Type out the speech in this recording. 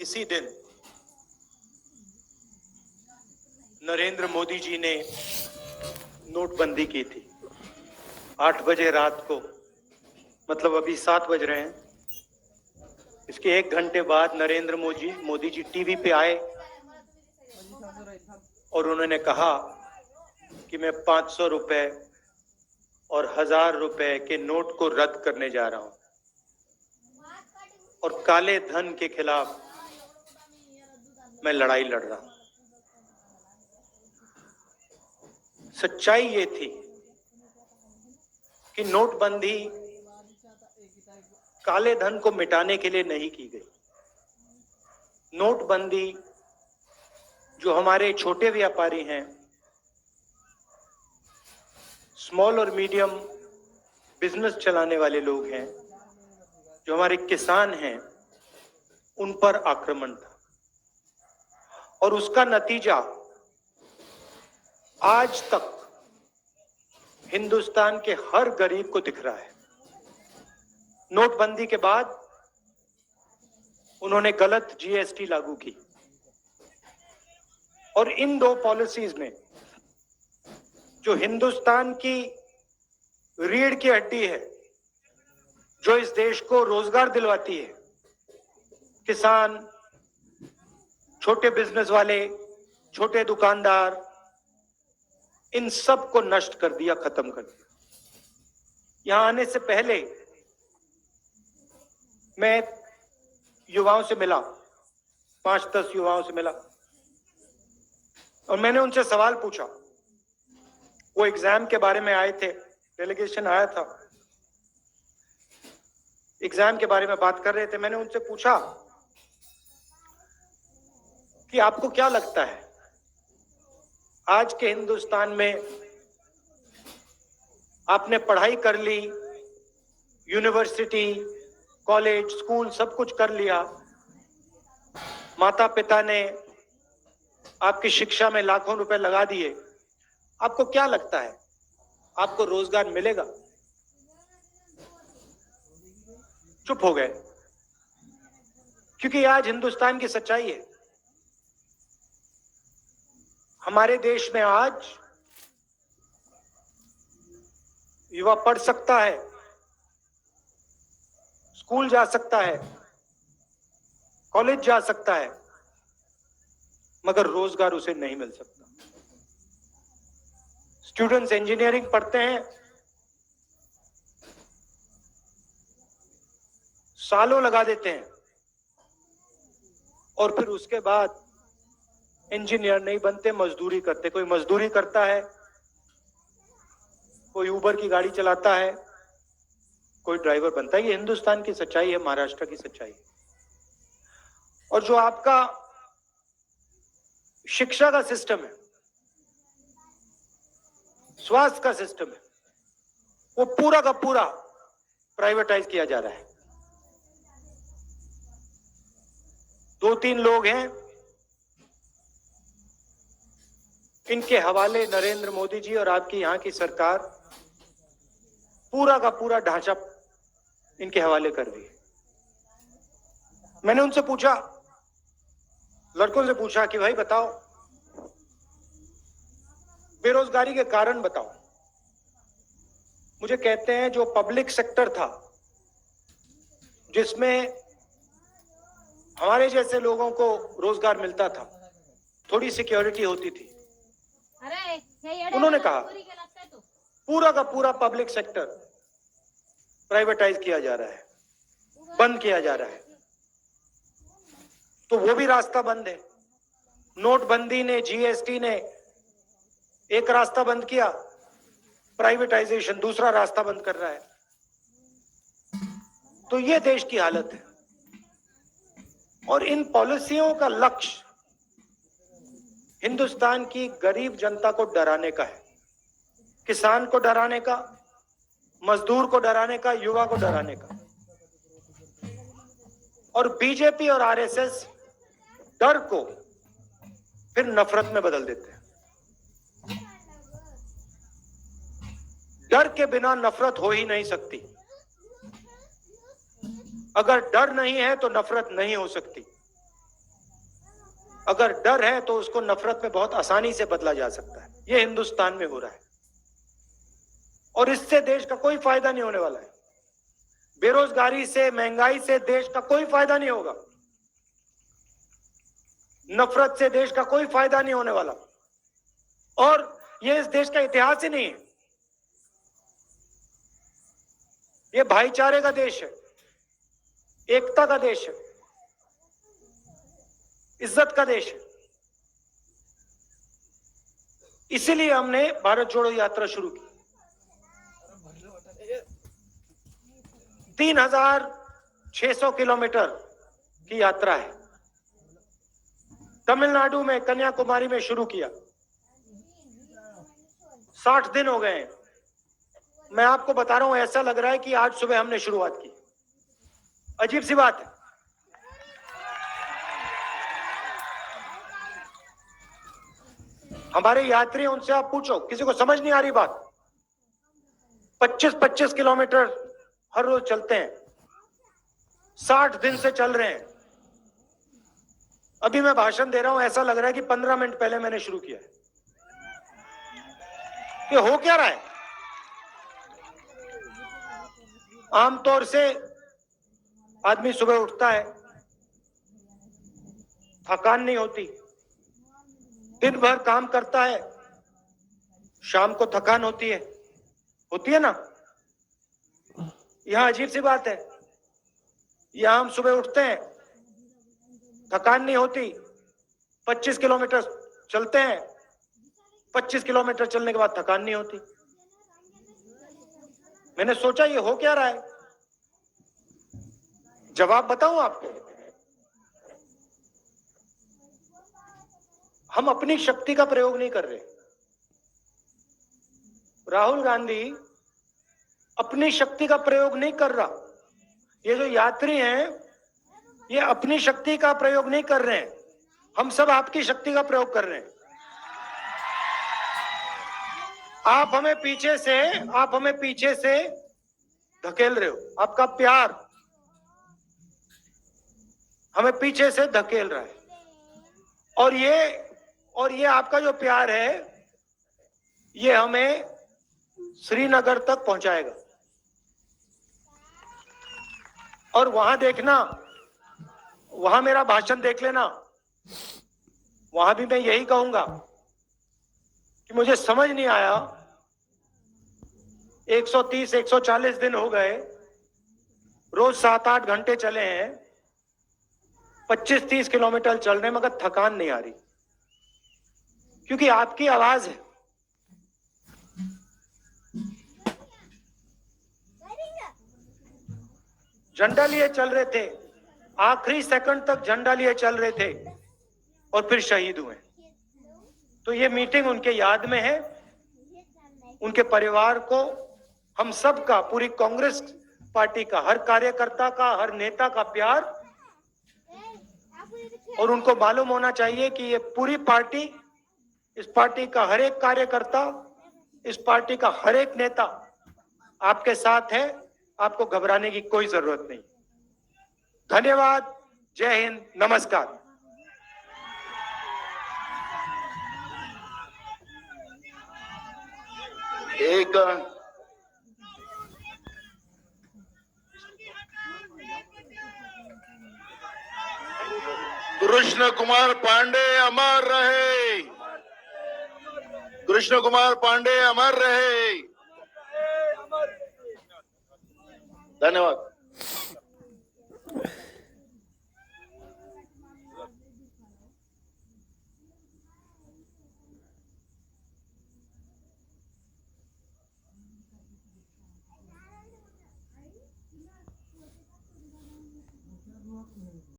इसी दिन नरेंद्र मोदी जी ने नोटबंदी की थी। 8 बजे रात को, मतलब अभी 7 बज रहे हैं, इसके 1 घंटे बाद नरेंद्र मोदी जी टीवी पे आए और उन्होंने कहा कि मैं 500 रुपए और 1000 रुपए के नोट को रद्द करने जा रहा हूं और काले धन के खिलाफ मैं लड़ाई लड़ रहा हूं। सच्चाई ये थी कि नोटबंदी काले धन को मिटाने के लिए नहीं की गई। नोटबंदी जो हमारे छोटे व्यापारी हैं, स्मॉल और मीडियम बिजनेस चलाने वाले लोग हैं, जो हमारे किसान हैं, उन पर आक्रमण था और उसका नतीजा आज तक हिंदुस्तान के हर गरीब को दिख रहा है। नोटबंदी के बाद उन्होंने गलत जीएसटी लागू की और इन दो पॉलिसीज में जो हिंदुस्तान की रीढ़ की हड्डी है, जो इस देश को रोजगार दिलवाती है, किसान, छोटे बिजनेस वाले, छोटे दुकानदार, इन सब को नष्ट कर दिया, खत्म कर दिया। यहां आने से पहले मैं युवाओं से मिला, 5-10 युवाओं से मिला और मैंने उनसे सवाल पूछा। वो एग्जाम के बारे में आए थे, डेलीगेशन आया था, एग्जाम के बारे में बात कर रहे थे। मैंने उनसे पूछा कि आपको क्या लगता है आज के हिंदुस्तान में, आपने पढ़ाई कर ली, यूनिवर्सिटी, कॉलेज, स्कूल सब कुछ कर लिया, माता पिता ने आपकी शिक्षा में लाखों रुपए लगा दिए, आपको क्या लगता है आपको रोजगार मिलेगा? चुप हो गए, क्योंकि आज हिंदुस्तान की सच्चाई है। हमारे देश में आज युवा पढ़ सकता है, स्कूल जा सकता है, कॉलेज जा सकता है, मगर रोजगार उसे नहीं मिल सकता। स्टूडेंट्स इंजीनियरिंग पढ़ते हैं, सालों लगा देते हैं और फिर उसके बाद इंजीनियर नहीं बनते, मजदूरी करते। कोई मजदूरी करता है, कोई ऊबर की गाड़ी चलाता है, कोई ड्राइवर बनता है। ये हिंदुस्तान की सच्चाई है, महाराष्ट्र की सच्चाई है। और जो आपका शिक्षा का सिस्टम है, स्वास्थ्य का सिस्टम है, वो पूरा का पूरा प्राइवेटाइज किया जा रहा है। 2-3 लोग हैं, इनके हवाले नरेंद्र मोदी जी और आपकी यहां की सरकार पूरा का पूरा ढांचा इनके हवाले कर दी। मैंने उनसे पूछा, लड़कों से पूछा कि भाई बताओ, बेरोजगारी के कारण बताओ। मुझे कहते हैं जो पब्लिक सेक्टर था, जिसमें हमारे जैसे लोगों को रोजगार मिलता था, थोड़ी सिक्योरिटी होती थी, उन्होंने कहा पूरा का पूरा पब्लिक सेक्टर प्राइवेटाइज किया जा रहा है, बंद किया जा रहा है। तो वो भी रास्ता बंद है। नोटबंदी ने, जीएसटी ने एक रास्ता बंद किया, प्राइवेटाइजेशन दूसरा रास्ता बंद कर रहा है। तो ये देश की हालत है और इन पॉलिसियों का लक्ष्य हिंदुस्तान की गरीब जनता को डराने का है, किसान को डराने का, मजदूर को डराने का, युवा को डराने का। और बीजेपी और आरएसएस डर को फिर नफरत में बदल देते हैं। डर के बिना नफरत हो ही नहीं सकती। अगर डर नहीं है तो नफरत नहीं हो सकती। अगर डर है तो उसको नफरत में बहुत आसानी से बदला जा सकता है। यह हिंदुस्तान में हो रहा है और इससे देश का कोई फायदा नहीं होने वाला है। बेरोजगारी से, महंगाई से देश का कोई फायदा नहीं होगा। नफरत से देश का कोई फायदा नहीं होने वाला। और यह इस देश का इतिहास ही नहीं है। यह भाईचारे का देश है, एकता का देश है, इज्जत का देश है। इसीलिए हमने भारत जोड़ो यात्रा शुरू की। 3600 किलोमीटर की यात्रा है। तमिलनाडु में कन्याकुमारी में शुरू किया। 60 दिन हो गए हैं। मैं आपको बता रहा हूं, ऐसा लग रहा है कि आज सुबह हमने शुरुआत की। अजीब सी बात है। हमारे यात्री, उनसे आप पूछो, किसी को समझ नहीं आ रही बात। 25-25 किलोमीटर हर रोज चलते हैं। 60 दिन से चल रहे हैं। अभी मैं भाषण दे रहा हूं, ऐसा लग रहा है कि 15 मिनट पहले मैंने शुरू किया है। ये हो क्या रहा है? आमतौर से आदमी सुबह उठता है, थकान नहीं होती, दिन भर काम करता है, शाम को थकान होती है ना? यहां अजीब सी बात है। यहां हम सुबह उठते हैं, थकान नहीं होती, 25 किलोमीटर चलते हैं, 25 किलोमीटर चलने के बाद थकान नहीं होती। मैंने सोचा ये हो क्या रहा है? जवाब बताऊं आपको? हम अपनी शक्ति का प्रयोग नहीं कर रहे। राहुल गांधी अपनी शक्ति का प्रयोग नहीं कर रहा। ये जो यात्री हैं, ये अपनी शक्ति का प्रयोग नहीं कर रहे हैं। हम सब आपकी शक्ति का प्रयोग कर रहे हैं। आप हमें पीछे से धकेल रहे हो। आपका प्यार हमें पीछे से धकेल रहा है। और ये आपका जो प्यार है, ये हमें श्रीनगर तक पहुंचाएगा। और वहां देखना, वहां मेरा भाषण देख लेना। वहां भी मैं यही कहूंगा कि मुझे समझ नहीं आया, 130-140 दिन हो गए, रोज 7-8 घंटे चले हैं, 25-30 किलोमीटर चल रहे हैं, मगर थकान नहीं आ रही। क्योंकि आपकी आवाज है। झंडा लिए चल रहे थे, आखिरी सेकंड तक झंडा लिए चल रहे थे और फिर शहीद हुए। तो ये मीटिंग उनके याद में है। उनके परिवार को, हम सब का, पूरी कांग्रेस पार्टी का, हर कार्यकर्ता का, हर नेता का प्यार। और उनको मालूम होना चाहिए कि ये पूरी पार्टी, इस पार्टी का हर एक कार्यकर्ता, इस पार्टी का हर एक नेता आपके साथ है। आपको घबराने की कोई जरूरत नहीं। धन्यवाद। जय हिंद। नमस्कार। एक कृष्ण कुमार पांडे अमर रहे। कृष्ण कुमार पांडे अमर रहे। धन्यवाद।